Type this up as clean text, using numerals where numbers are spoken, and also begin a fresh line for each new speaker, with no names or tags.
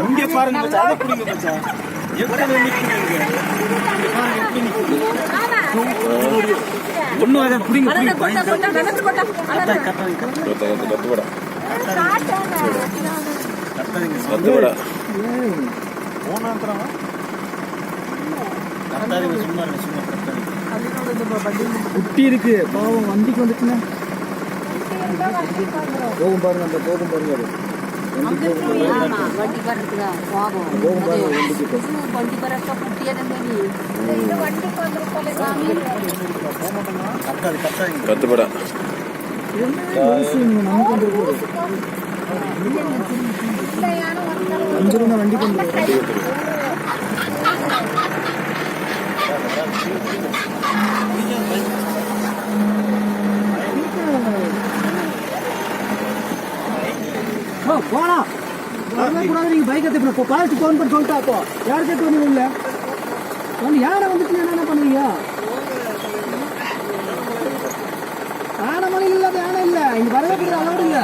இங்க பாருங்க மச்சான், அதை புடிங்க மச்சான். எவ்வளவு நிக்குது ஒண்ணு அதை புடிங்க குட்டி இருக்கு பாவம். வண்டிக்கு வந்துச்சுன்னா போகும் பாருங்க, அந்த போகும் பாருங்க.
கத்துப்படா
வண்டி கொண்டு போனா கூடாது. நீங்க பைக் எடுத்து பாலிசி போன் பண்ணி சொல்லிட்டா அப்போ யாருக்கு எடுத்து வந்து இல்லை யாரை வந்துட்டு என்ன பண்ணுவீங்க? யானை மலை இல்லாத யானை இல்லை இங்க வரவே அளவு இல்லை.